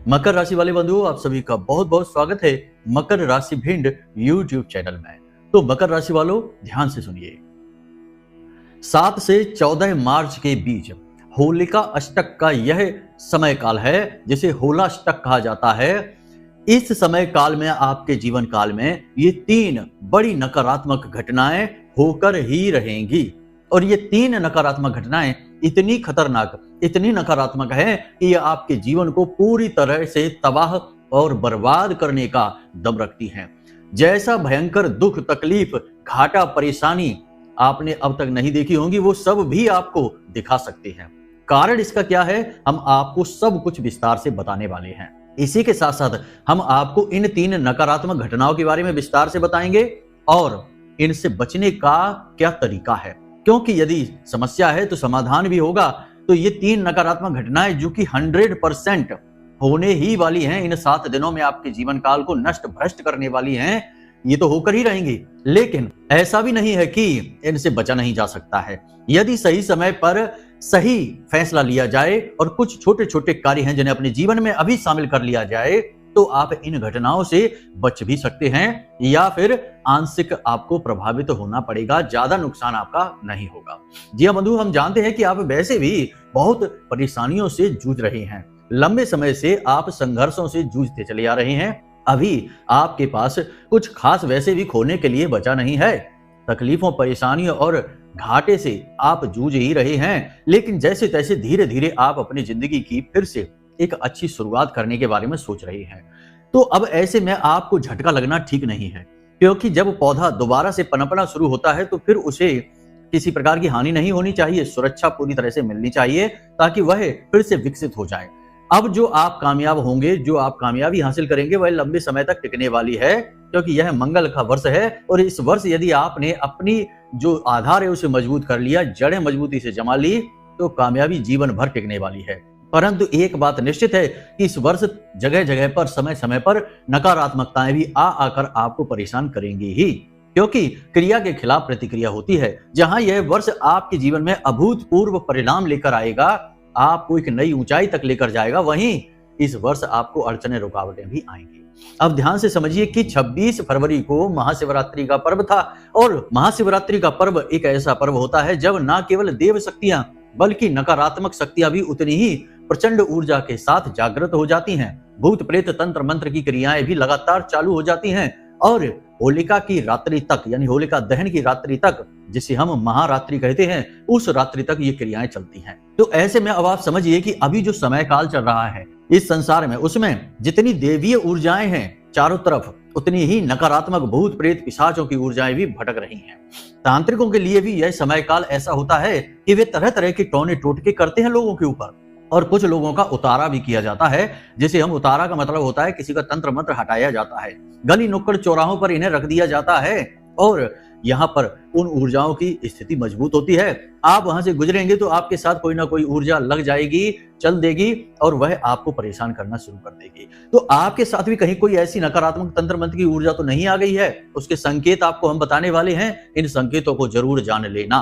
मकर राशि वाले बंधुओं, आप सभी का बहुत बहुत स्वागत है मकर राशि भिंड यूट्यूब चैनल में। तो मकर राशि वालों, ध्यान से सुनिए। 7 से 14 मार्च के बीच होलिका अष्टक का यह समय काल है, जिसे होलाष्टक कहा जाता है। इस समय काल में आपके जीवन काल में ये 3 बड़ी नकारात्मक घटनाएं होकर ही रहेंगी। और ये 3 नकारात्मक घटनाएं इतनी खतरनाक, इतनी नकारात्मक है कि ये आपके जीवन को पूरी तरह से तबाह और बर्बाद करने का दम रखती हैं। जैसा भयंकर दुख, तकलीफ, घाटा, परेशानी आपने अब तक नहीं देखी होंगी, वो सब भी आपको दिखा सकते हैं। कारण इसका क्या है, हम आपको सब कुछ विस्तार से बताने वाले हैं। इसी के साथ साथ हम आपको इन 3 नकारात्मक घटनाओं के बारे में विस्तार से बताएंगे और इनसे बचने का क्या तरीका है, क्योंकि यदि समस्या है तो समाधान भी होगा। तो ये 3 नकारात्मक घटनाएं जो कि 100% होने ही वाली हैं, इन 7 दिनों में आपके जीवन काल को नष्ट भ्रष्ट करने वाली हैं, ये तो होकर ही रहेंगी। लेकिन ऐसा भी नहीं है कि इनसे बचा नहीं जा सकता है। यदि सही समय पर सही फैसला लिया जाए और कुछ छोटे छोटे कार्य हैं जिन्हें अपने जीवन में अभी शामिल कर लिया जाए, तो आप इन घटनाओं से बच भी सकते हैं या फिर आंशिक आपको प्रभावित होना पड़ेगा, ज्यादा नुकसान आपका नहीं होगा। जी हाँ बंधु, हम जानते हैं कि आप वैसे भी बहुत परेशानियों से जूझ रहे हैं। लंबे समय से आप संघर्षों से जूझते चले आ रहे हैं। अभी आपके पास कुछ खास वैसे भी खोने के लिए बचा नहीं है। तकलीफों, परेशानियों और घाटे से आप जूझ ही रहे हैं, लेकिन जैसे तैसे धीरे धीरे आप अपनी जिंदगी की फिर से एक अच्छी शुरुआत करने के बारे में सोच रही हैं। तो अब ऐसे में आपको झटका लगना ठीक नहीं है, क्योंकि जब पौधा दोबारा से पनपना शुरू होता है तो फिर उसे किसी प्रकार की हानि नहीं होनी चाहिए, सुरक्षा पूरी तरह से मिलनी चाहिए ताकि वह फिर से विकसित हो जाए। अब जो आप कामयाब होंगे, जो आप कामयाबी हासिल करेंगे, वह लंबे समय तक टिकने वाली है, क्योंकि यह मंगल का वर्ष है। और इस वर्ष यदि आपने अपनी जो आधार है उसे मजबूत कर लिया, जड़ें मजबूती से जमा ली, तो कामयाबी जीवन भर टिकने वाली है। परंतु एक बात निश्चित है कि इस वर्ष जगह जगह पर, समय समय पर नकारात्मकताएं भी आकर आपको परेशान करेंगी ही, क्योंकि क्रिया के खिलाफ प्रतिक्रिया होती है। जहां यह वर्ष आपके जीवन में अभूतपूर्व परिणाम लेकर आएगा, आपको एक नई ऊंचाई तक लेकर जाएगा, वहीं इस वर्ष आपको अड़चने, रुकावटें भी आएंगी। अब ध्यान से समझिए कि 26 फरवरी को महाशिवरात्रि का पर्व था, और महाशिवरात्रि का पर्व एक ऐसा पर्व होता है जब न केवल देव शक्तियां बल्कि नकारात्मक शक्तियां भी उतनी ही प्रचंड ऊर्जा के साथ जागृत हो जाती हैं। भूत प्रेत, तंत्र मंत्र की क्रियाएं भी लगातार चालू हो जाती हैं, और होलिका की रात्रि तक, यानी होलिका दहन की रात्रि तक, जिसे हम महारात्रि कहते हैं, उस रात्रि तक ये क्रियाएं चलती हैं। तो ऐसे में अब आप समझिए कि अभी जो समय काल चल रहा है इस संसार में, उसमें जितनी देवीय ऊर्जाएं हैं चारों तरफ, उतनी ही नकारात्मक भूत प्रेत पिशाचों की ऊर्जाएं भी भटक रही हैं। तांत्रिकों के लिए भी यह समय काल ऐसा होता है कि वे तरह तरह के टोने टोटके करते हैं लोगों के ऊपर, और कुछ लोगों का उतारा भी किया जाता है। जिसे हम उतारा का मतलब होता है किसी का तंत्र मंत्र हटाया जाता है, गली नुक्कड़ चौराहों पर इन्हें रख दिया जाता है, और यहाँ पर उन ऊर्जाओं की स्थिति मजबूत होती है। आप वहां से गुजरेंगे तो आपके साथ कोई ना कोई ऊर्जा लग जाएगी, चल देगी, और वह आपको परेशान करना शुरू कर देगी। तो आपके साथ भी कहीं कोई ऐसी नकारात्मक तंत्र मंत्र की ऊर्जा तो नहीं आ गई है? उसके संकेत आपको हम बताने वाले हैं, इन संकेतों को जरूर जान लेना।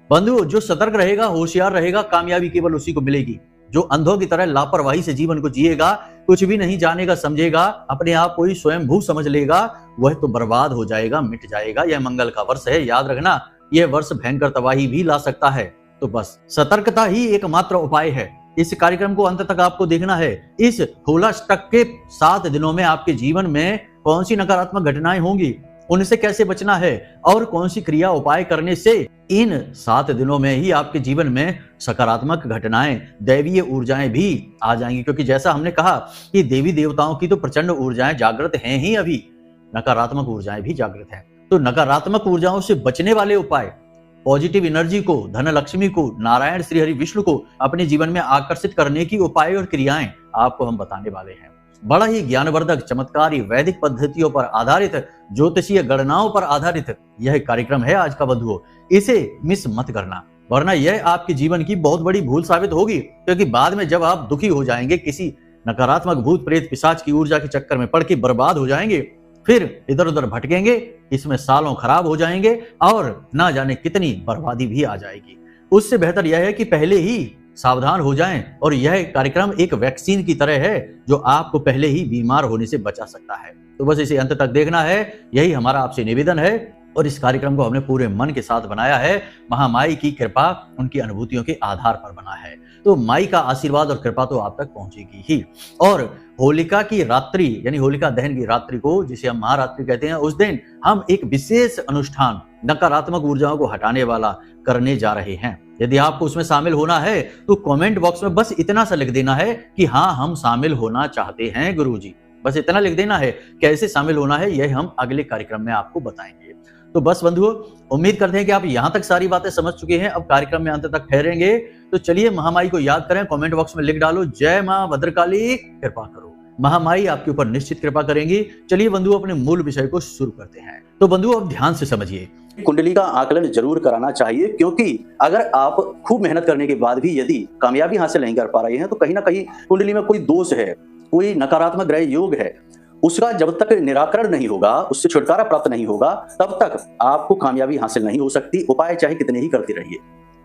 बंधु, जो सतर्क रहेगा, होशियार रहेगा, कामयाबी केवल उसी को मिलेगी। जो अंधों की तरह लापरवाही से जीवन को जिएगा, कुछ भी नहीं जानेगा समझेगा, अपने आप को ही स्वयंभू समझ लेगा, वह तो बर्बाद हो जाएगा, मिट जाएगा। यह मंगल का वर्ष है, याद रखना, यह वर्ष भयंकर तबाही भी ला सकता है। तो बस सतर्कता ही एकमात्र उपाय है। इस कार्यक्रम को अंत तक आपको देखना है। इस होलाष्टक के 7 दिनों में आपके जीवन में कौन सी नकारात्मक घटनाएं होंगी, उनसे कैसे बचना है, और कौन सी क्रिया उपाय करने से इन 7 दिनों में ही आपके जीवन में सकारात्मक घटनाएं, दैवीय ऊर्जाएं भी आ जाएंगी। क्योंकि जैसा हमने कहा कि देवी देवताओं की तो प्रचंड ऊर्जाएं जागृत हैं ही, अभी नकारात्मक ऊर्जाएं भी जागृत हैं। तो नकारात्मक ऊर्जाओं से बचने वाले उपाय, पॉजिटिव एनर्जी को, धन लक्ष्मी को, नारायण श्री हरि विष्णु को अपने जीवन में आकर्षित करने की उपाय और क्रियाएं आपको हम बताने वाले हैं। बड़ा ही ज्ञानवर्धक, चमत्कारी, वैदिक पद्धतियों पर आधारित, ज्योतिषीय गणनाओं पर आधारित यह कार्यक्रम है आज का बंधुओं। इसे मिस मत करना, वरना यह आपके जीवन की बहुत बड़ी भूल साबित होगी। क्योंकि बाद में जब आप दुखी हो जाएंगे, किसी नकारात्मक भूत प्रेत पिशाच की ऊर्जा के चक्कर में पड़ के बर्बाद हो जाएंगे, फिर इधर उधर भटकेंगे, इसमें सालों खराब हो जाएंगे और ना जाने कितनी बर्बादी भी आ जाएगी। उससे बेहतर यह है कि पहले ही सावधान हो जाएं। और यह कार्यक्रम एक वैक्सीन की तरह है जो आपको पहले ही बीमार होने से बचा सकता है। तो बस इसे अंत तक देखना है, यही हमारा आपसे निवेदन है। और इस कार्यक्रम को हमने पूरे मन के साथ बनाया है। महामाई की कृपा उनकी अनुभूतियों के आधार पर बना है, तो माई का आशीर्वाद और कृपा तो आप तक पहुंचेगी ही। और होलिका की रात्रि यानी होलिका दहन की रात्रि को, जिसे हम महारात्रि कहते हैं, उस दिन हम एक विशेष अनुष्ठान नकारात्मक ऊर्जाओं को हटाने वाला करने जा रहे हैं। यदि आपको उसमें शामिल होना है तो कमेंट बॉक्स में बस इतना सा लिख देना है कि हाँ, हम शामिल होना चाहते हैं गुरुजी। बस इतना लिख देना है। कैसे शामिल होना है यह हम अगले कार्यक्रम में आपको बताएंगे। तो बस बंधुओं, उम्मीद करते हैं कि आप यहां तक सारी बातें समझ चुके हैं। अब कार्यक्रम में अंत तक ठहरेंगे, तो चलिए महामाई को याद करें। कमेंट बॉक्स में लिख डालो, जय मां भद्रकाली कृपा करो। महामाई आपके ऊपर निश्चित कृपा करेंगी। चलिए बंधुओं, अपने मूल विषय को शुरू करते हैं। तो बंधुओं, अब ध्यान से समझिए, कुंडली का आकलन जरूर कराना चाहिए, क्योंकि अगर आप खूब मेहनत करने के बाद भी यदि कामयाबी हासिल नहीं कर पा रहे हैं तो कहीं ना कहीं कुंडली में कोई दोष है, कोई नकारात्मक ग्रह योग है। उसका जब तक निराकरण नहीं होगा, उससे छुटकारा प्राप्त नहीं होगा, तब तक आपको कामयाबी हासिल नहीं हो सकती। उपाय चाहे कितने ही करते रहिए।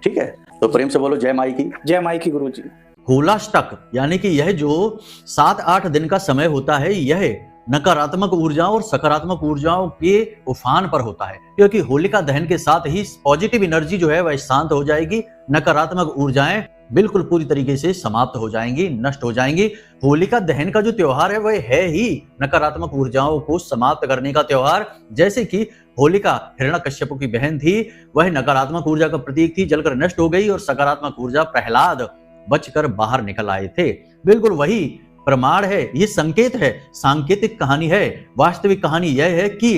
ठीक है, तो प्रेम से बोलो जय माई की। जय माई की गुरुजी। होलाष्टक यानी कि यह जो 7-8 दिन का समय होता है, यह नकारात्मक ऊर्जाओं और सकारात्मक ऊर्जाओं के उफान पर होता है, क्योंकि होलिका दहन के साथ ही पॉजिटिव एनर्जी जो है वह शांत हो जाएगी। नकारात्मक ऊर्जाएं बिल्कुल पूरी तरीके से समाप्त हो जाएंगी, नष्ट हो जाएंगी। होलिका दहन का जो त्योहार है वह है ही नकारात्मक ऊर्जाओं को समाप्त करने का त्योहार। जैसे कि होलिका हिरण्यकश्यप की बहन थी, वह नकारात्मक ऊर्जा का प्रतीक थी, जलकर नष्ट हो गई, और सकारात्मक ऊर्जा प्रहलाद बचकर बाहर निकल आए थे। बिल्कुल वही प्रमाण है, ये संकेत है, सांकेतिक कहानी है। वास्तविक कहानी यह है कि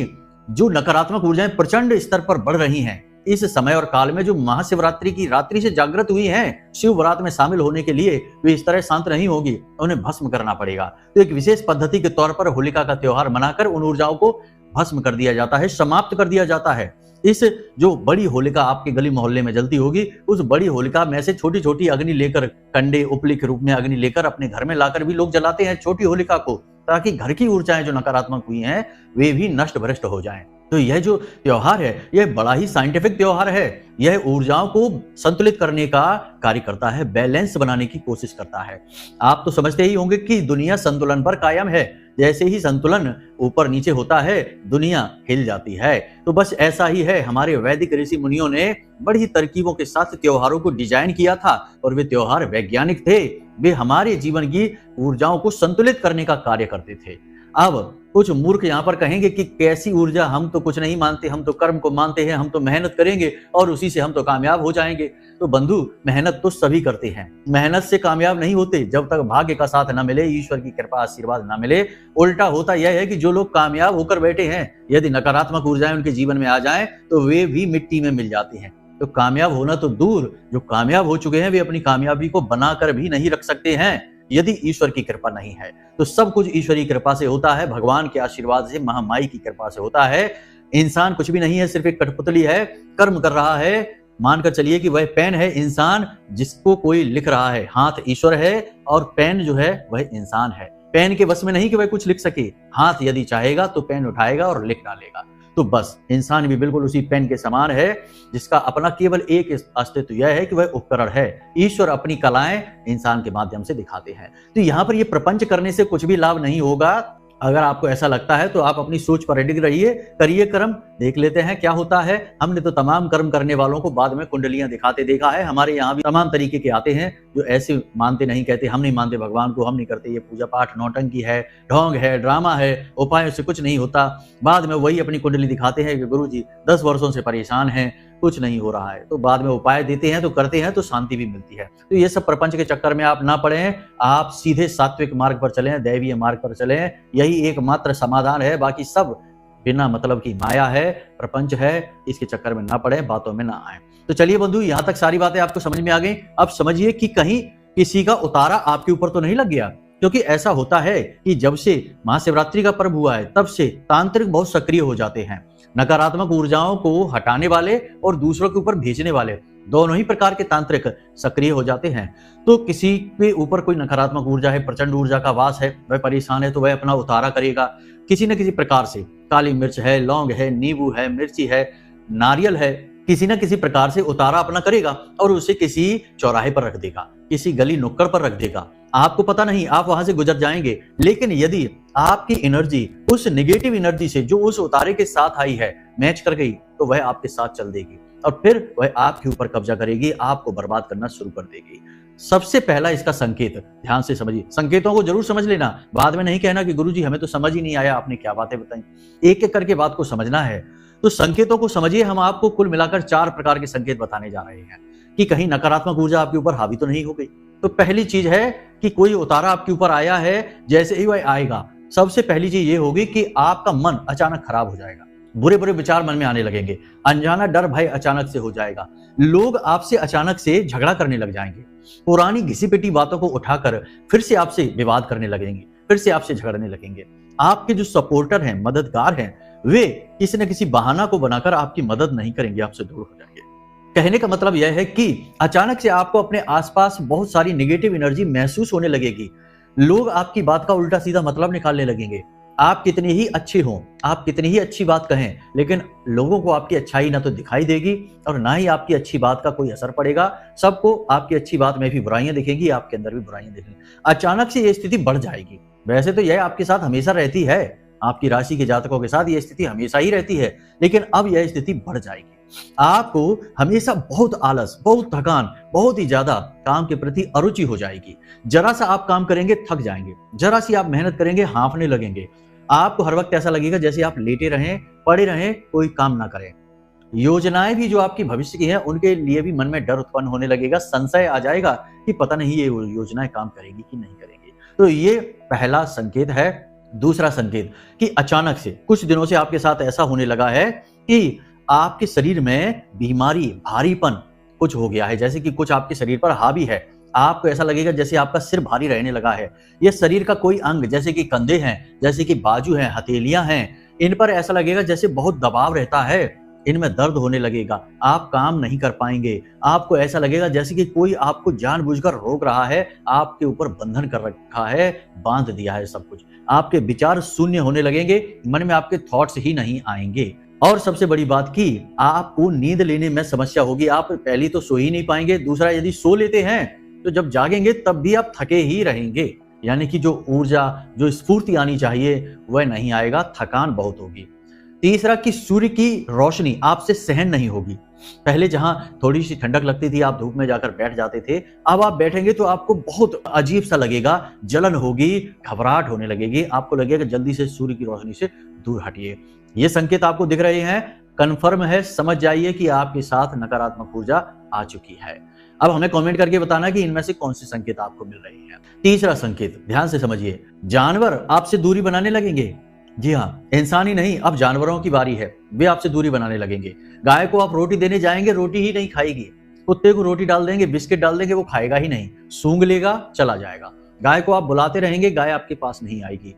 जो नकारात्मक ऊर्जाएं प्रचंड स्तर पर बढ़ रही हैं इस समय और काल में, जो महाशिवरात्रि की रात्रि से जागृत हुई हैं शिव व्रत में शामिल होने के लिए, वे इस तरह शांत नहीं होगी, उन्हें भस्म करना पड़ेगा। तो एक विशेष पद्धति के तौर पर होलिका का त्योहार मनाकर उन ऊर्जाओं को भस्म कर दिया जाता है, समाप्त कर दिया जाता है। इस जो बड़ी होलिका आपके गली मोहल्ले में जलती होगी, उस बड़ी होलिका में से छोटी छोटी अग्नि लेकर, कंडे उपली के रूप में अग्नि लेकर अपने घर में लाकर भी लोग जलाते हैं छोटी होलिका को, ताकि घर की ऊर्जाएं जो नकारात्मक हुई हैं वे भी नष्ट भ्रष्ट हो जाएं। तो यह जो त्योहार है यह बड़ा ही साइंटिफिक त्योहार है। यह ऊर्जाओं को संतुलित करने का कार्य करता है, बैलेंस बनाने की कोशिश करता है। आप तो समझते ही होंगे कि दुनिया संतुलन पर कायम है। जैसे ही संतुलन ऊपर नीचे होता है, दुनिया हिल जाती है। तो बस ऐसा ही है, हमारे वैदिक ऋषि मुनियों ने बड़ी तरकीबों के साथ त्योहारों को डिजाइन किया था, और वे त्योहार वैज्ञानिक थे। वे हमारे जीवन की ऊर्जाओं को संतुलित करने का कार्य करते थे। अब कुछ मूर्ख यहाँ पर कहेंगे कि कैसी ऊर्जा, हम तो कुछ नहीं मानते, हम तो कर्म को मानते हैं, हम तो मेहनत करेंगे और उसी से हम तो कामयाब हो जाएंगे। तो बंधु, मेहनत तो सभी करते हैं, मेहनत से कामयाब नहीं होते जब तक भाग्य का साथ न मिले, ईश्वर की कृपा आशीर्वाद न मिले। उल्टा होता यह है कि जो लोग कामयाब होकर बैठे हैं, यदि नकारात्मक ऊर्जाएं उनके जीवन में आ जाएं तो वे भी मिट्टी में मिल जाती हैं। तो कामयाब होना तो दूर, जो कामयाब हो चुके हैं वे अपनी कामयाबी को बनाकर भी नहीं रख सकते हैं यदि ईश्वर की कृपा नहीं है। तो सब कुछ ईश्वरी कृपा से होता है, भगवान के आशीर्वाद से, महामाई की कृपा से होता है। इंसान कुछ भी नहीं है, सिर्फ एक कठपुतली है, कर्म कर रहा है। मानकर चलिए कि वह पेन है इंसान जिसको कोई लिख रहा है, हाथ ईश्वर है और पेन जो है वह इंसान है। पेन के बस में नहीं कि वह कुछ लिख सके, हाथ यदि चाहेगा तो पेन उठाएगा और लिख डालेगा। तो बस इंसान भी बिल्कुल उसी पेन के समान है, जिसका अपना केवल एक अस्तित्व यह है कि वह उपकरण है। ईश्वर अपनी कलाएं इंसान के माध्यम से दिखाते हैं। तो यहाँ पर यह प्रपंच करने से कुछ भी लाभ नहीं होगा। अगर आपको ऐसा लगता है तो आप अपनी सोच पर अडिग रहिए, करिए कर्म, देख लेते हैं क्या होता है। हमने तो तमाम कर्म करने वालों को बाद में कुंडलियां दिखाते देखा है। हमारे यहाँ भी तमाम तरीके के आते हैं जो ऐसे मानते नहीं, कहते हम नहीं मानते भगवान को, हम नहीं करते, ये पूजा पाठ नौटंकी है, ढोंग है, ड्रामा है, उपायों से कुछ नहीं होता। बाद में वही अपनी कुंडली दिखाते हैं कि गुरुजी 10 वर्षों से परेशान हैं, कुछ नहीं हो रहा है। तो बाद में उपाय देते हैं, तो करते हैं, तो शांति भी मिलती है। तो ये सब प्रपंच के चक्कर में आप ना पड़े, आप सीधे सात्विक मार्ग पर चलें, दैवीय मार्ग पर चलें। यही एकमात्र समाधान है, बाकी सब बिना मतलब की माया है, प्रपंच है। इसके चक्कर में ना पड़े, बातों में ना आए। तो चलिए बंधु, यहाँ तक सारी बातें आपको समझ में आ गई। अब समझिए कि कहीं किसी का उतारा आपके ऊपर तो नहीं लग गया, क्योंकि ऐसा होता है कि जब से महाशिवरात्रि का पर्व हुआ है तब से तांत्रिक बहुत सक्रिय हो जाते हैं। नकारात्मक ऊर्जाओं को हटाने वाले और दूसरों के ऊपर भेजने वाले, दोनों ही प्रकार के तांत्रिक सक्रिय हो जाते हैं। तो किसी के ऊपर कोई नकारात्मक ऊर्जा है, प्रचंड ऊर्जा का वास है, वह परेशान है, तो वह अपना उतारा करेगा किसी न किसी प्रकार से। काली मिर्च है, लौंग है, नींबू है, मिर्ची है, नारियल है, किसी ना किसी प्रकार से उतारा अपना करेगा और उसे किसी चौराहे पर रख देगा, किसी गली नुक्कड़ पर रख देगा। आपको पता नहीं, आप वहां से गुजर जाएंगे, लेकिन यदि आपकी एनर्जी उस नेगेटिव एनर्जी से जो उस उतारे के साथ आई है मैच कर गई, तो वह आपके साथ चल देगी और फिर वह आपके ऊपर कब्जा करेगी, आपको बर्बाद करना शुरू कर देगी। सबसे पहला इसका संकेत ध्यान से समझिए, संकेतों को जरूर समझ लेना, बाद में नहीं कहना कि गुरुजी हमें तो समझ ही नहीं आया, आपने क्या बातें बताई। एक एक करके बात को समझना है। तो संकेतों को समझिए। हम आपको कुल मिलाकर 4 प्रकार के संकेत बताने जा रहे हैं कि कहीं नकारात्मक ऊर्जा आपके ऊपर हावी तो नहीं हो गई। तो पहली चीज है कि कोई उतारा आपके ऊपर आया है, जैसे ही वह आएगा सबसे पहली चीज ये होगी कि आपका मन अचानक खराब हो जाएगा, बुरे बुरे विचार मन में आने लगेंगे, अनजाना डर भय अचानक से हो जाएगा, लोग आपसे अचानक से झगड़ा करने लग जाएंगे, पुरानी घिसी पिटी बातों को उठाकर फिर से आपसे विवाद करने लगेंगे, फिर से आपसे झगड़ने लगेंगे। आपके जो सपोर्टर हैं, मददगार हैं, वे किसी न किसी बहाना को बनाकर आपकी मदद नहीं करेंगे, आपसे दूर हो जाएंगे। कहने का मतलब यह है कि अचानक से आपको अपने आसपास बहुत सारी नेगेटिव एनर्जी महसूस होने लगेगी। लोग आपकी बात का उल्टा सीधा मतलब निकालने लगेंगे। आप कितने ही अच्छे हों, आप कितनी ही अच्छी बात कहें, लेकिन लोगों को आपकी अच्छाई ना तो दिखाई देगी और ना ही आपकी अच्छी बात का कोई असर पड़ेगा। सबको आपकी अच्छी बात में भी बुराइयां दिखेंगी, आपके अंदर भी बुराइयां दिखेंगी। अचानक से ये स्थिति बढ़ जाएगी। वैसे तो यह आपके साथ हमेशा रहती है, आपकी राशि के जातकों के साथ यह स्थिति हमेशा ही रहती है, लेकिन अब यह स्थिति बढ़ जाएगी। आपको हमेशा बहुत आलस, बहुत थकान, बहुत ही ज्यादा काम के प्रति अरुचि हो जाएगी। जरा सा आप काम करेंगे थक जाएंगे, जरा सी आप मेहनत करेंगे हांफने लगेंगे। आपको हर वक्त ऐसा लगेगा जैसे आप लेटे रहें, पड़े रहें, कोई काम ना करें। योजनाएं भी जो आपकी भविष्य की हैं, उनके लिए भी मन में डर उत्पन्न होने लगेगा, संशय आ जाएगा कि पता नहीं ये योजनाएं काम करेगी कि नहीं करेंगी। तो ये पहला संकेत है। दूसरा संकेत कि अचानक से कुछ दिनों से आपके साथ ऐसा होने लगा है कि आपके शरीर में बीमारी, भारीपन कुछ हो गया है, जैसे कि कुछ आपके शरीर पर हावी है। आपको ऐसा लगेगा जैसे आपका सिर भारी रहने लगा है। यह शरीर का कोई अंग, जैसे कि कंधे हैं, जैसे कि बाजू हैं, हथेलियां हैं, इन पर ऐसा लगेगा जैसे बहुत दबाव रहता है, इनमें दर्द होने लगेगा, आप काम नहीं कर पाएंगे। आपको ऐसा लगेगा जैसे कि कोई आपको जानबूझकर रोक रहा है, आपके ऊपर बंधन कर रखा है, बांध दिया है सब कुछ। आपके विचार शून्य होने लगेंगे, मन में आपके थॉट्स ही नहीं आएंगे। और सबसे बड़ी बात कि आपको नींद लेने में समस्या होगी। आप पहली तो सो ही नहीं पाएंगे, दूसरा यदि सो लेते हैं तो जब जागेंगे तब भी आप थके ही रहेंगे, यानी कि जो ऊर्जा, जो स्फूर्ति आनी चाहिए वह नहीं आएगा, थकान बहुत होगी। तीसरा कि सूर्य की रोशनी आपसे सहन नहीं होगी। पहले जहां थोड़ी सी ठंडक लगती थी, आप धूप में जाकर बैठ जाते थे, अब आप बैठेंगे तो आपको बहुत अजीब सा लगेगा, जलन होगी, घबराहट होने लगेगी, आपको लगेगा जल्दी से सूर्य की रोशनी से दूर हटिए। ये संकेत आपको दिख रहे हैं, कंफर्म है, समझ जाइए कि आपके साथ नकारात्मक ऊर्जा आ चुकी है। अब हमें कमेंट करके बताना कि इनमें से कौन से संकेत आपको मिल रहे हैं। तीसरा संकेत ध्यान से समझिए, जानवर आपसे दूरी बनाने लगेंगे। जी हाँ, इंसान ही नहीं, अब जानवरों की बारी है, वे आपसे दूरी बनाने लगेंगे। गाय को आप रोटी देने जाएंगे, रोटी ही नहीं खाएगी। कुत्ते को रोटी डाल देंगे, बिस्किट डाल देंगे, वो खाएगा ही नहीं, सूंघ लेगा, चला जाएगा। गाय को आप बुलाते रहेंगे, गाय आपके पास नहीं आएगी।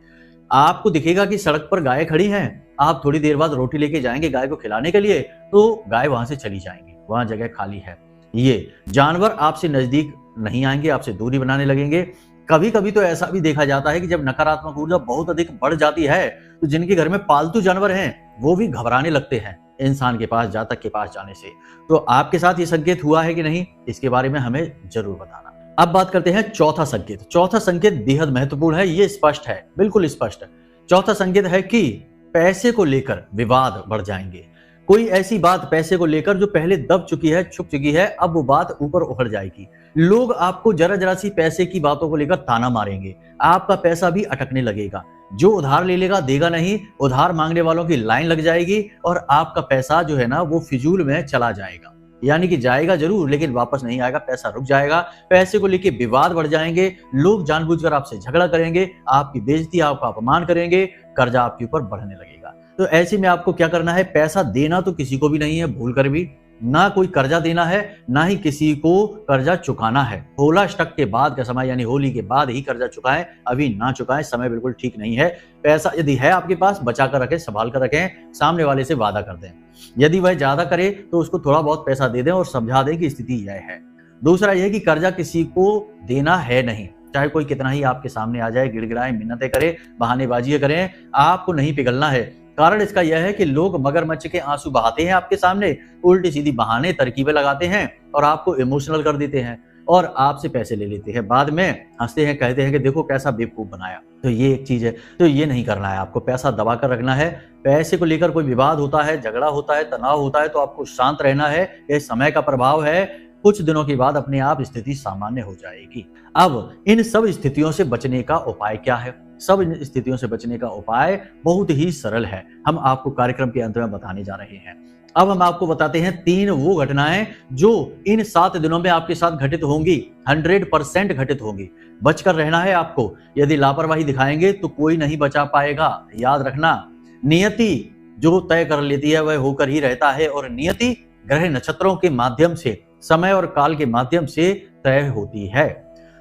आपको दिखेगा कि सड़क पर गाय खड़ी हैं, आप थोड़ी देर बाद रोटी लेके जाएंगे गाय को खिलाने के लिए, तो गाय वहां से चली जाएंगी, वहां जगह खाली है। ये जानवर आपसे नजदीक नहीं आएंगे, आपसे दूरी बनाने लगेंगे। कभी कभी तो ऐसा भी देखा जाता है कि जब नकारात्मक ऊर्जा बहुत अधिक बढ़ जाती है, तो जिनके घर में पालतू जानवर हैं, वो भी घबराने लगते हैं इंसान के पास, जातक के पास जाने से। तो आपके साथ ये संकेत हुआ है कि नहीं, इसके बारे में हमें जरूर बताना। अब बात करते हैं चौथा संकेत। चौथा संकेत बेहद महत्वपूर्ण है, ये स्पष्ट है, बिल्कुल स्पष्ट। चौथा संकेत है कि पैसे को लेकर विवाद बढ़ जाएंगे। कोई ऐसी बात पैसे को लेकर जो पहले दब चुकी है, छुप चुकी है, अब वो बात ऊपर उभर जाएगी। लोग आपको जरा जरा सी पैसे की बातों को लेकर ताना मारेंगे, आपका पैसा भी अटकने लगेगा। जो उधार ले लेगा देगा नहीं, उधार मांगने वालों की लाइन लग जाएगी और आपका पैसा जो है ना वो फिजूल में चला जाएगा, यानी कि जाएगा जरूर लेकिन वापस नहीं आएगा, पैसा रुक जाएगा। पैसे को लेकर विवाद बढ़ जाएंगे, लोग जानबूझकर आपसे झगड़ा करेंगे, आपकी बेइज्जती, आपका अपमान करेंगे, कर्जा आपके ऊपर बढ़ने लगेगा। तो ऐसे में आपको क्या करना है, पैसा देना तो किसी को भी नहीं है, भूल कर भी ना कोई कर्जा देना है, ना ही किसी को कर्जा चुकाना है। होला अष्टक के बाद का समय, यानी होली के बाद ही कर्जा चुकाएं, अभी ना चुकाएं, समय बिल्कुल ठीक नहीं है। पैसा यदि है आपके पास, बचा कर रखें, संभाल कर रखें, सामने वाले से वादा कर दें। यदि वह ज्यादा करे तो उसको थोड़ा बहुत पैसा दे दें और समझा दें कि स्थिति यह है। दूसरा यह कि कर्जा किसी को देना है नहीं, चाहे कोई कितना ही आपके सामने आ जाए, गिड़गिड़ाए, मिन्नतें करे, बहानेबाजी करें, आपको नहीं पिघलना है। कारण इसका यह है कि लोग मगरमच्छ के आंसू बहाते हैं आपके सामने, उल्टी सीधी बहाने तरकीबें लगाते हैं और आपको इमोशनल कर देते हैं और आपसे पैसे ले लेते हैं। बाद में हंसते हैं, कहते हैं कि देखो कैसा बेवकूफ बनाया। तो ये एक चीज है, तो ये नहीं करना है आपको। पैसा दबा कर रखना है। पैसे को लेकर कोई विवाद होता है, झगड़ा होता है, तनाव होता है, तो आपको शांत रहना है। यह समय का प्रभाव है, कुछ दिनों के बाद अपने आप स्थिति सामान्य हो जाएगी। अब इन सब स्थितियों से बचने का उपाय क्या है? सब इन स्थितियों से बचने का उपाय बहुत ही सरल है, हम आपको कार्यक्रम के अंत में बताने जा रहे हैं। अब हम आपको बताते हैं 3 वो घटनाएं जो इन 7 दिनों में आपके साथ घटित होंगी, 100% घटित होंगी। बचकर रहना है आपको। यदि लापरवाही दिखाएंगे तो कोई नहीं बचा पाएगा। याद रखना, नियति जो तय कर लेती है वह होकर ही रहता है, और नियति ग्रह नक्षत्रों के माध्यम से, समय और काल के माध्यम से तय होती है।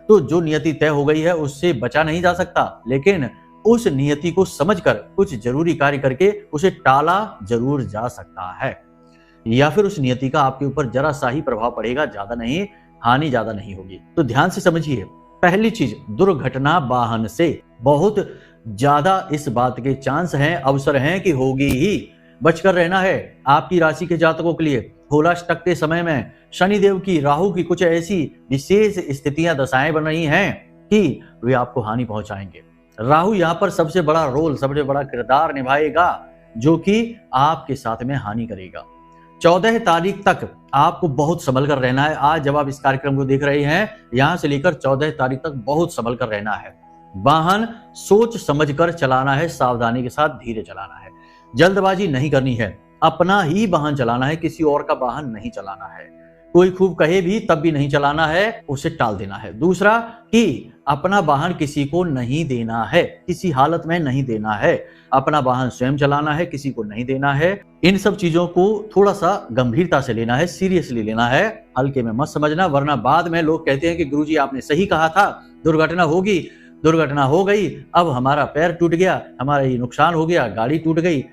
तो जो नियति तय हो गई है उससे बचा नहीं जा सकता, लेकिन उस नियति को समझकर कुछ जरूरी कार्य करके उसे टाला जरूर जा सकता है, या फिर उस नियति का आपके ऊपर जरा सा ही प्रभाव पड़ेगा, ज्यादा नहीं, हानि ज्यादा नहीं होगी। तो ध्यान से समझिए। पहली चीज, दुर्घटना वाहन से बहुत ज्यादा इस बात के चांस हैं, अवसर हैं कि होगी ही। बचकर रहना है। आपकी राशि के जातकों के लिए होलाष्टक के समय में शनिदेव की, राहु की कुछ ऐसी विशेष स्थितियां, दशाएं बन रही हैं कि वे आपको हानि पहुंचाएंगे। राहु यहाँ पर सबसे बड़ा रोल, सबसे बड़ा किरदार निभाएगा, जो कि आपके साथ में हानि करेगा। 14 तारीख तक आपको बहुत संभल कर रहना है। आज जब आप इस कार्यक्रम को देख रहे हैं, यहां से लेकर 14 तारीख तक बहुत संभल कर रहना है। वाहन सोच समझकर चलाना है, सावधानी के साथ धीरे चलाना है, जल्दबाजी नहीं करनी है। अपना ही वाहन चलाना है, किसी और का वाहन नहीं चलाना है। कोई खूब कहे भी तब भी नहीं चलाना है, उसे टाल देना है। दूसरा कि अपना वाहन किसी को नहीं देना है, किसी हालत में नहीं देना है। अपना वाहन स्वयं चलाना है, किसी को नहीं देना है। इन सब चीजों को थोड़ा सा गंभीरता से लेना है, सीरियसली लेना है, हल्के में मत समझना, वरना बाद में लोग कहते हैं कि गुरुजी आपने सही कहा था, दुर्घटना होगी, दुर्घटना हो गई, अब हमारा पैर टूट गया, हमारा ये नुकसान हो गया, गाड़ी टूट गई,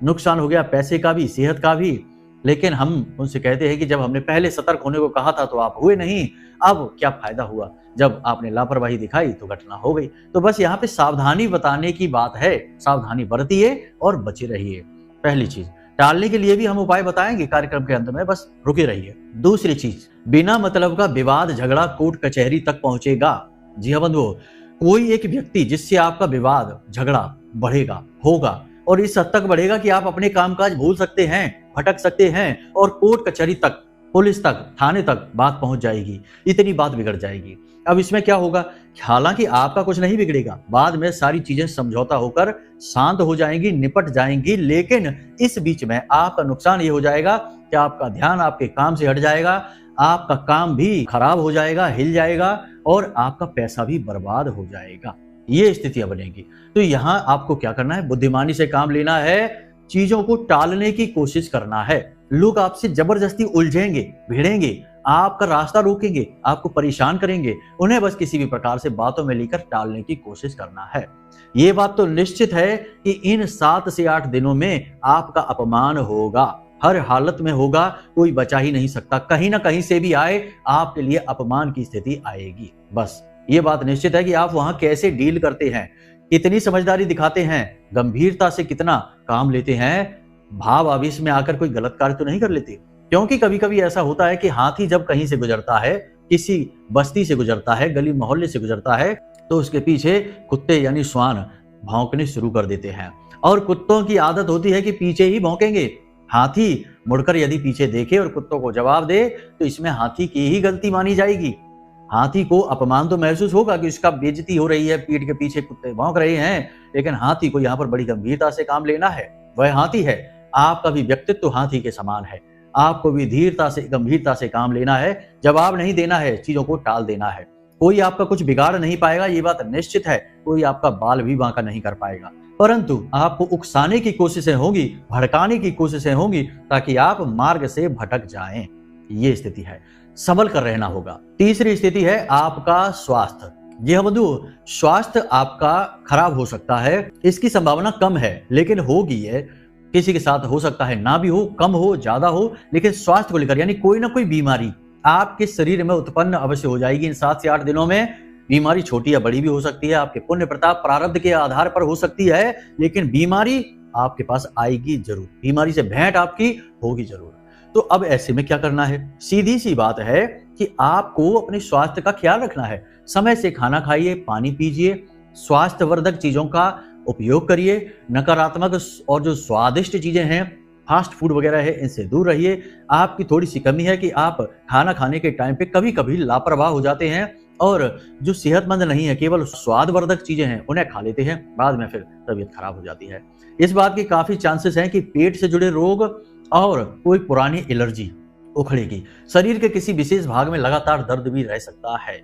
नुकसान हो गया पैसे का भी, सेहत का भी। लेकिन हम उनसे कहते हैं कि जब हमने पहले सतर्क होने को कहा था तो आप हुए नहीं, अब क्या फायदा हुआ? जब आपने लापरवाही दिखाई तो घटना हो गई। तो बस यहाँ पे सावधानी बताने की बात है, सावधानी बरतिए और बचे रहिए। पहली चीज। टालने के लिए भी हम उपाय बताएंगे कार्यक्रम के अंत में, बस रुके रहिए। दूसरी चीज, बिना मतलब का विवाद, झगड़ा कोर्ट कचहरी तक पहुंचेगा। जी हाँ बंधुओं, कोई एक व्यक्ति जिससे आपका विवाद, झगड़ा बढ़ेगा, होगा, और इस हद तक बढ़ेगा कि आप अपने कामकाज भूल सकते हैं, भटक सकते हैं, और कोर्ट कचहरी तक, पुलिस तक, थाने तक बात पहुंच जाएगी। इतनी बात बिगड़ जाएगी। अब इसमें क्या होगा? हालांकि आपका कुछ नहीं बिगड़ेगा, बाद में सारी चीजें समझौता होकर शांत हो जाएंगी, निपट जाएंगी, लेकिन इस बीच में आपका नुकसान ये हो जाएगा कि आपका ध्यान आपके काम से हट जाएगा, आपका काम भी खराब हो जाएगा, हिल जाएगा, और आपका पैसा भी बर्बाद हो जाएगा। ये स्थितियां बनेगी। तो यहां आपको क्या करना है? बुद्धिमानी से काम लेना है, चीजों को टालने की कोशिश करना है। लोग आपसे जबरदस्ती उलझेंगे, भिड़ेंगे, आपका रास्ता रोकेंगे, आपको परेशान करेंगे, उन्हें बस किसी भी प्रकार से बातों में लेकर टालने की कोशिश करना है। ये बात तो निश्चित है कि इन 7 से 8 दिनों में आपका अपमान होगा, हर हालत में होगा, कोई बचा ही नहीं सकता। कहीं ना कहीं से भी आए, आपके लिए अपमान की स्थिति आएगी। बस ये बात निश्चित है कि आप वहां कैसे डील करते हैं, कितनी समझदारी दिखाते हैं, गंभीरता से कितना काम लेते हैं, भाव आवेश में आकर कोई गलत कार्य तो नहीं कर लेते। क्योंकि कभी कभी ऐसा होता है कि हाथी जब कहीं से गुजरता है, किसी बस्ती से गुजरता है, गली मोहल्ले से गुजरता है, तो उसके पीछे कुत्ते यानी श्वान भौंकने शुरू कर देते हैं, और कुत्तों की आदत होती है कि पीछे ही भौंकेंगे। हाथी मुड़कर यदि पीछे देखे और कुत्तों को जवाब दे तो इसमें हाथी की ही गलती मानी जाएगी। हाथी को अपमान तो महसूस होगा कि उसका बेइज्जती हो रही है, पीठ के पीछे कुत्ते भौंक रहे हैं, लेकिन हाथी को यहाँ पर बड़ी गंभीरता से काम लेना है। वह हाथी है, आपका भी व्यक्तित्व हाथी के समान है, आपको भी धीरता से, गंभीरता से काम लेना है, जवाब नहीं देना है, चीजों को टाल देना है। कोई आपका कुछ बिगाड़ नहीं पाएगा, ये बात निश्चित है। कोई आपका बाल भी बांका नहीं कर पाएगा, परंतु आपको उकसाने की कोशिशें होंगी, भड़काने की कोशिशें होंगी, ताकि आप मार्ग से भटक जाएं। ये स्थिति है, संभल कर रहना होगा। तीसरी स्थिति है आपका स्वास्थ्य। जी हाँ बंधु, स्वास्थ्य आपका खराब हो सकता है, इसकी संभावना कम है, लेकिन होगी। है किसी के साथ हो सकता है, ना भी हो, कम हो, ज्यादा हो, लेकिन स्वास्थ्य को लेकर यानी कोई ना कोई बीमारी आपके शरीर में उत्पन्न अवश्य हो जाएगी इन 7 से 8 दिनों में। बीमारी छोटी या बड़ी भी हो सकती है, आपके पुण्य प्रताप प्रारब्ध के आधार पर हो सकती है, लेकिन बीमारी आपके पास आएगी जरूर, बीमारी से भेंट आपकी होगी जरूर। तो अब ऐसे में क्या करना है? सीधी सी बात है कि आपको अपने स्वास्थ्य का ख्याल रखना है। समय से खाना खाइए, पानी पीजिए, स्वास्थ्यवर्धक चीजों का उपयोग करिए, नकारात्मक और जो स्वादिष्ट चीजें हैं, फास्ट फूड वगैरह है, इनसे दूर रहिए। आपकी थोड़ी सी कमी है कि आप खाना खाने के टाइम पे कभी कभी लापरवाह हो जाते हैं और जो सेहतमंद नहीं है, केवल स्वादवर्धक चीजें हैं, उन्हें खा लेते हैं, बाद में फिर तबीयत खराब हो जाती है। इस बात की काफी चांसेस हैं कि पेट से जुड़े रोग और कोई पुरानी एलर्जी उखड़ेगी। शरीर के किसी विशेष भाग में लगातार दर्द भी रह सकता है,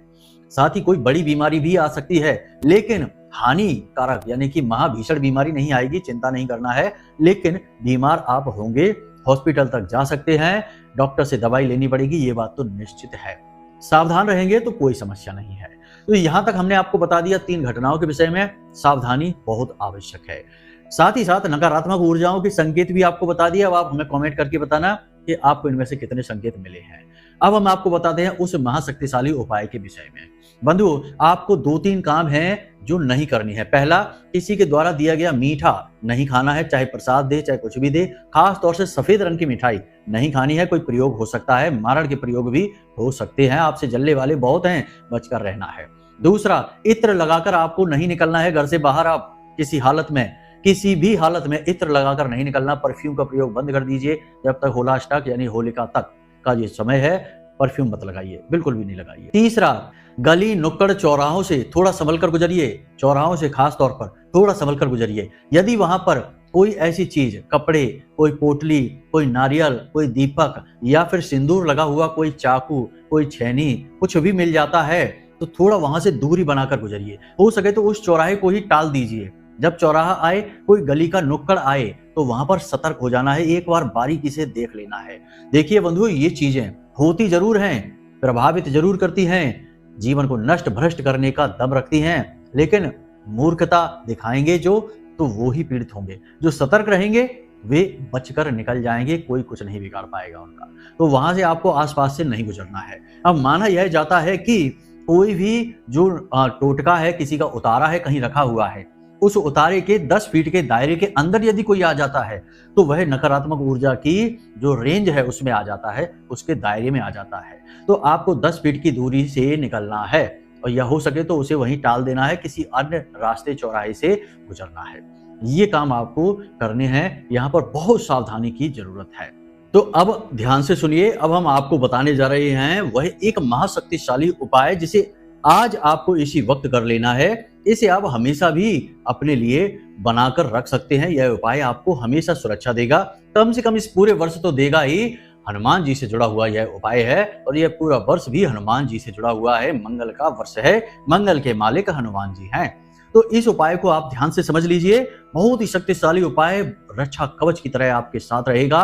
साथ ही कोई बड़ी बीमारी भी आ सकती है, लेकिन हानिकारक यानी कि महाभीषण बीमारी नहीं आएगी, चिंता नहीं करना है। लेकिन बीमार आप होंगे, हॉस्पिटल तक जा सकते हैं, डॉक्टर से दवाई लेनी पड़ेगी, ये बात तो निश्चित है। सावधान रहेंगे तो कोई समस्या नहीं है। तो यहां तक हमने आपको बता दिया 3 घटनाओं के विषय में, सावधानी बहुत आवश्यक है। साथ ही साथ नकारात्मक ऊर्जाओं के संकेत भी आपको बता दिया। अब आप हमें कमेंट करके बताना कि आपको इनमें से कितने संकेत मिले हैं। अब हम आपको बताते हैं उस महाशक्तिशाली उपाय के विषय में। बंधु, आपको 2-3 काम हैं जो नहीं करनी है। पहला, किसी के द्वारा दिया गया मीठा नहीं खाना है, चाहे प्रसाद दे चाहे कुछ भी दे। खास तौर से सफेद रंग की मिठाई नहीं खानी है, कोई प्रयोग हो सकता है, मारण के प्रयोग भी हो सकते हैं, आपसे जलने वाले बहुत हैं, बचकर रहना है। दूसरा, इत्र लगाकर आपको नहीं निकलना है घर से बाहर। आप किसी भी हालत में इत्र लगाकर नहीं निकलना। परफ्यूम का प्रयोग बंद कर दीजिए जब तक होलाष्टक यानी होलिका तक का ये समय है। परफ्यूम मत लगाइए, बिल्कुल भी नहीं लगाइए। तीसरा, गली नुक्कड़ चौराहों से थोड़ा संभल कर गुजरिए। चौराहों से खास तौर पर थोड़ा संभल कर गुजरिए। यदि वहां पर कोई ऐसी चीज, कपड़े, कोई पोटली, कोई नारियल, कोई दीपक या फिर सिंदूर लगा हुआ कोई चाकू, कोई छेनी, कुछ भी मिल जाता है तो थोड़ा वहां से दूरी बनाकर गुजरिए। हो सके तो उस चौराहे को ही टाल दीजिए। जब चौराहा आए, कोई गली का नुक्कड़ आए तो वहां पर सतर्क हो जाना है, एक बार बारीकी से देख लेना है। देखिए बंधु, ये चीजें होती जरूर हैं, प्रभावित जरूर करती हैं, जीवन को नष्ट भ्रष्ट करने का दम रखती हैं, लेकिन मूर्खता दिखाएंगे जो, तो वो ही पीड़ित होंगे। जो सतर्क रहेंगे वे बचकर निकल जाएंगे, कोई कुछ नहीं बिगाड़ पाएगा उनका। तो वहां से आपको आसपास से नहीं गुजरना है। अब माना यह जाता है कि कोई भी जो टोटका है, किसी का उतारा है, कहीं रखा हुआ है, उस उतारे के 10 फीट के दायरे के अंदर यदि कोई आ जाता है तो वह नकारात्मक ऊर्जा की जो रेंज है उसमें आ जाता है, उसके दायरे में आ जाता है। तो आपको 10 फीट की दूरी से निकलना है और यह हो सके तो उसे वहीं टाल देना है, किसी अन्य रास्ते चौराहे से गुजरना है। ये काम आपको करने हैं, यहाँ पर बहुत सावधानी की जरूरत है। तो अब ध्यान से सुनिए, अब हम आपको बताने जा रहे हैं वह एक महाशक्तिशाली उपाय जिसे आज आपको इसी वक्त कर लेना है। इसे आप हमेशा भी अपने लिए बनाकर रख सकते हैं। यह उपाय आपको हमेशा सुरक्षा देगा, कम से कम इस पूरे वर्ष तो देगा ही। हनुमान जी से जुड़ा हुआ यह उपाय है और यह पूरा वर्ष भी हनुमान जी से जुड़ा हुआ है। मंगल का वर्ष है, मंगल के मालिक हनुमान जी हैं। तो इस उपाय को आप ध्यान से समझ लीजिए। बहुत ही शक्तिशाली उपाय, रक्षा कवच की तरह आपके साथ रहेगा,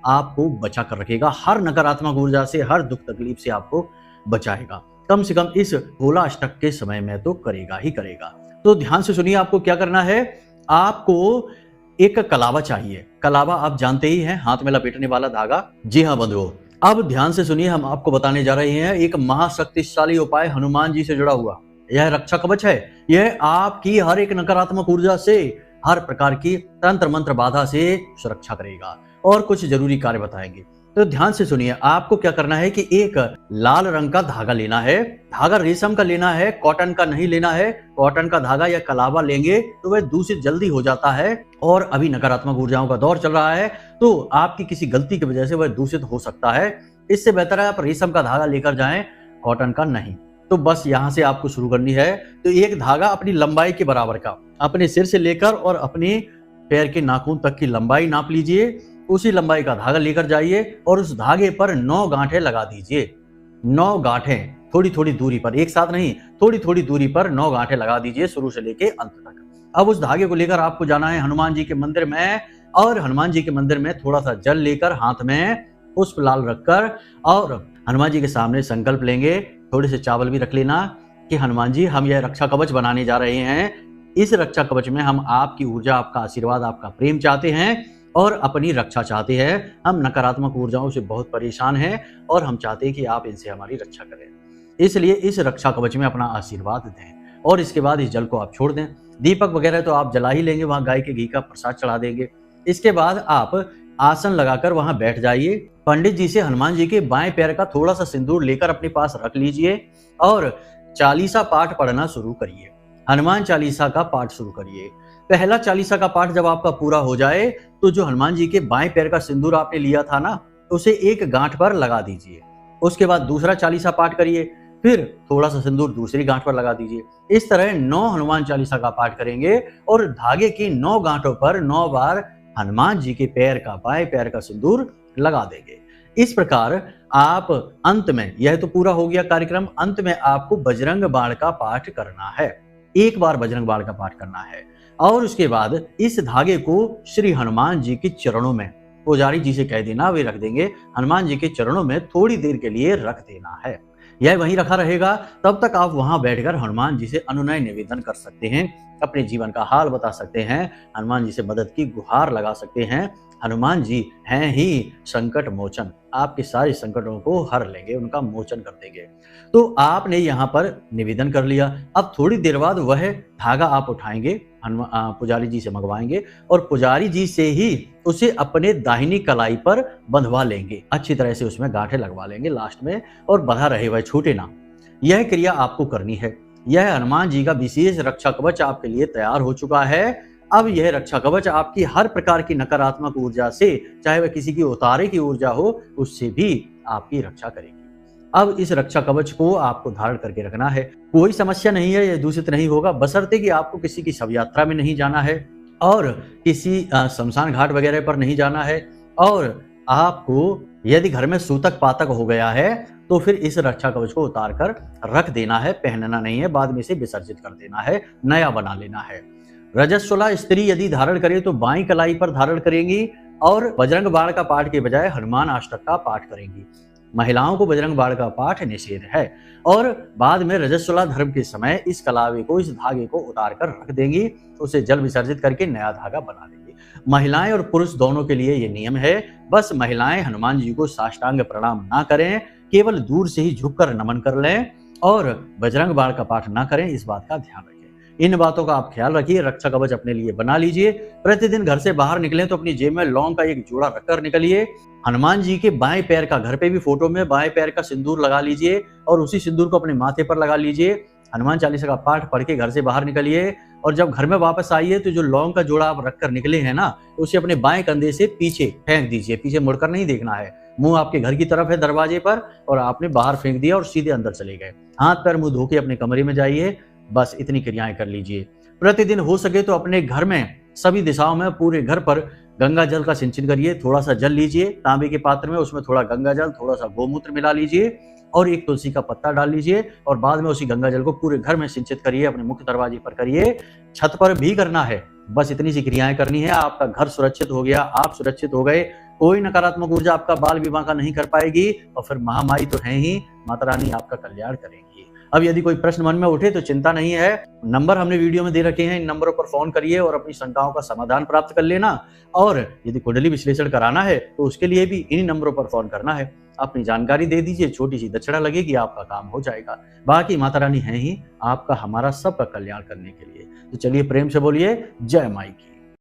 आपको बचा कर रखेगा, हर नकारात्मक ऊर्जा से, हर दुख तकलीफ से आपको बचाएगा। कम से कम इस होलाष्टक के समय में तो करेगा ही करेगा। तो ध्यान से सुनिए, आपको क्या करना है। आपको एक कलावा चाहिए। कलावा आप जानते ही हैं, हाथ में लपेटने वाला धागा। जी हाँ बंधुओं, अब ध्यान से सुनिए, हम आपको बताने जा रहे हैं एक महाशक्तिशाली उपाय हनुमान जी से जुड़ा हुआ। यह रक्षा कवच है। यह आपकी हर एक नकारात्मक ऊर्जा से, हर प्रकार की तंत्र मंत्र बाधा से सुरक्षा करेगा और कुछ जरूरी कार्य बताएंगे। तो ध्यान से सुनिए, आपको क्या करना है कि एक लाल रंग का धागा लेना है। धागा रेशम का लेना है, कॉटन का नहीं लेना है। कॉटन का धागा या कलावा लेंगे तो वह दूषित जल्दी हो जाता है और अभी नकारात्मक ऊर्जाओं का दौर चल रहा है तो आपकी किसी गलती की वजह से वह दूषित हो सकता है। इससे बेहतर है आप रेशम का धागा लेकर जाएं, कॉटन का नहीं। तो बस यहां से आपको शुरू करनी है। तो एक धागा अपनी लंबाई के बराबर का, अपने सिर से लेकर और अपने पैर के नाखून तक की लंबाई नाप लीजिए। उसी लंबाई का धागा लेकर जाइए और उस धागे पर 9 गांठें लगा दीजिए। 9 गांठें थोड़ी थोड़ी दूरी पर, एक साथ नहीं, थोड़ी थोड़ी दूरी पर 9 गांठें लगा दीजिए, शुरू से लेके अंत तक। अब उस धागे को लेकर आपको जाना है हनुमान जी के मंदिर में और हनुमान जी के मंदिर में थोड़ा सा जल लेकर, हाथ में पुष्प लाल रखकर और हनुमान जी के सामने संकल्प लेंगे। थोड़े से चावल भी रख लेना कि हनुमान जी, हम यह रक्षा कवच बनाने जा रहे हैं। इस रक्षा कवच में हम आपकी ऊर्जा, आपका आशीर्वाद, आपका प्रेम चाहते हैं और अपनी रक्षा चाहते हैं। हम नकारात्मक ऊर्जाओं से बहुत परेशान हैं और हम चाहते हैं कि आप इनसे हमारी रक्षा करें। इसलिए इस रक्षा कवच में अपना आशीर्वाद दें और इसके बाद इस जल को आप छोड़ दें। दीपक वगैरह तो आप जला ही लेंगे, वहां गाय के घी का प्रसाद चढ़ा देंगे। इसके बाद आप आसन लगाकर वहां बैठ जाइए। पंडित जी से हनुमान जी के बाएं पैर का थोड़ा सा सिंदूर लेकर अपने पास रख लीजिए और चालीसा पाठ पढ़ना शुरू करिए। हनुमान चालीसा का पाठ शुरू करिए। पहला चालीसा का पाठ जब आपका पूरा हो जाए तो जो हनुमान जी के बाएं पैर का सिंदूर आपने लिया था ना, उसे एक गांठ पर लगा दीजिए। उसके बाद दूसरा चालीसा पाठ करिए, फिर थोड़ा सा सिंदूर दूसरी गांठ पर लगा दीजिए। इस तरह 9 हनुमान चालीसा का पाठ करेंगे और धागे की 9 गांठों पर 9 बार हनुमान जी के पैर का, बाएं पैर का सिंदूर लगा देंगे। इस प्रकार आप अंत में, यह तो पूरा हो गया कार्यक्रम, अंत में आपको बजरंग बाण का पाठ करना है। एक बार बजरंग बाण का पाठ करना है और उसके बाद इस धागे को श्री हनुमान जी के चरणों में, पुजारी जी से कह देना, वे रख देंगे, हनुमान जी के चरणों में थोड़ी देर के लिए रख देना है। यह वहीं रखा रहेगा, तब तक आप वहां बैठकर हनुमान जी से अनुनय निवेदन कर सकते हैं, अपने जीवन का हाल बता सकते हैं, हनुमान जी से मदद की गुहार लगा सकते हैं। हनुमान जी हैं ही संकट मोचन, आपके सारे संकटों को हर लेंगे, उनका मोचन कर देंगे। तो आपने यहाँ पर निवेदन कर लिया। अब थोड़ी देर बाद वह धागा आप उठाएंगे, पुजारी जी से मंगवाएंगे और पुजारी जी से ही उसे अपने दाहिनी कलाई पर बंधवा लेंगे। अच्छी तरह से उसमें गांठें लगवा लेंगे लास्ट में, और बंधा रहे, वह छूटे ना। यह क्रिया आपको करनी है। यह हनुमान जी का विशेष रक्षा कवच आपके लिए तैयार हो चुका है। अब यह रक्षा कवच आपकी हर प्रकार की नकारात्मक ऊर्जा से, चाहे वह किसी की उतारे की ऊर्जा हो, उससे भी आपकी रक्षा करेगी। अब इस रक्षा कवच को आपको धारण करके रखना है। कोई समस्या नहीं है, यह दूषित नहीं होगा, बशर्ते कि आपको किसी की शव यात्रा में नहीं जाना है और किसी शमशान घाट वगैरह पर नहीं जाना है, और आपको यदि घर में सूतक पातक हो गया है तो फिर इस रक्षा कवच को उतार कर रख देना है, पहनना नहीं है, बाद में इसे विसर्जित कर देना है, नया बना लेना है। रजस्वला स्त्री यदि धारण करे तो बाईं कलाई पर धारण करेंगी और बजरंग बाण का पाठ के बजाय हनुमान अष्टक का पाठ करेंगी। महिलाओं को बजरंग बाण का पाठ निषेध है। और बाद में रजस्वला धर्म के समय इस कलावे को, इस धागे को उतार कर रख देंगी, उसे जल विसर्जित करके नया धागा बना देंगी। महिलाएं और पुरुष दोनों के लिए ये नियम है। बस महिलाएं हनुमान जी को साष्टांग प्रणाम ना करें, केवल दूर से ही झुककर नमन कर लें और बजरंग बाण का पाठ ना करें, इस बात का ध्यान रखें। इन बातों का आप ख्याल रखिए। रक्षा कवच अपने लिए बना लीजिए। प्रतिदिन घर से बाहर निकलें तो अपनी जेब में लौंग का एक जोड़ा रखकर निकलिए। हनुमान जी के बाएं पैर का, घर पे भी फोटो में बाएं पैर का सिंदूर लगा लीजिए और उसी सिंदूर को अपने माथे पर लगा लीजिए। हनुमान चालीसा का पाठ पढ़ के घर से बाहर निकलिए और जब घर में वापस आइए तो जो लौंग का जोड़ा आप रखकर निकले हैं ना, उसे अपने बाएं कंधे से पीछे फेंक दीजिए। पीछे मुड़कर नहीं देखना है, मुंह आपके घर की तरफ है दरवाजे पर, और आपने बाहर फेंक दिया और सीधे अंदर चले गए। हाथ पैर मुंह धो के अपने कमरे में जाइए। बस इतनी क्रियाएं कर लीजिए। प्रतिदिन हो सके तो अपने घर में सभी दिशाओं में, पूरे घर पर गंगा जल का सिंचन करिए। थोड़ा सा जल लीजिए तांबे के पात्र में, उसमें थोड़ा गंगा जल, थोड़ा सा गोमूत्र मिला लीजिए और एक तुलसी का पत्ता डाल लीजिए और बाद में उसी गंगा जल को पूरे घर में सिंचित करिए, अपने मुख्य दरवाजे पर करिए, छत पर भी करना है। बस इतनी सी क्रियाएं करनी है। आपका घर सुरक्षित हो गया, आप सुरक्षित हो गए। कोई नकारात्मक ऊर्जा आपका बाल विवाह का नहीं कर पाएगी और फिर महामारी तो है ही, माता रानी आपका कल्याण करेंगी। अब यदि कोई प्रश्न मन में उठे तो चिंता नहीं है, नंबर हमने वीडियो में दे रखे हैं, इन नंबरों पर फोन करिए और अपनी शंकाओं का समाधान प्राप्त कर लेना। और यदि कुंडली विश्लेषण कराना है तो उसके लिए भी इन्हीं नंबरों पर फोन करना है। अपनी जानकारी दे दीजिए, छोटी सी दक्षिणा लगेगी, आपका काम हो जाएगा। बाकी माता रानी है ही आपका, हमारा सबका कल्याण करने के लिए। तो चलिए प्रेम से बोलिए जय माई की।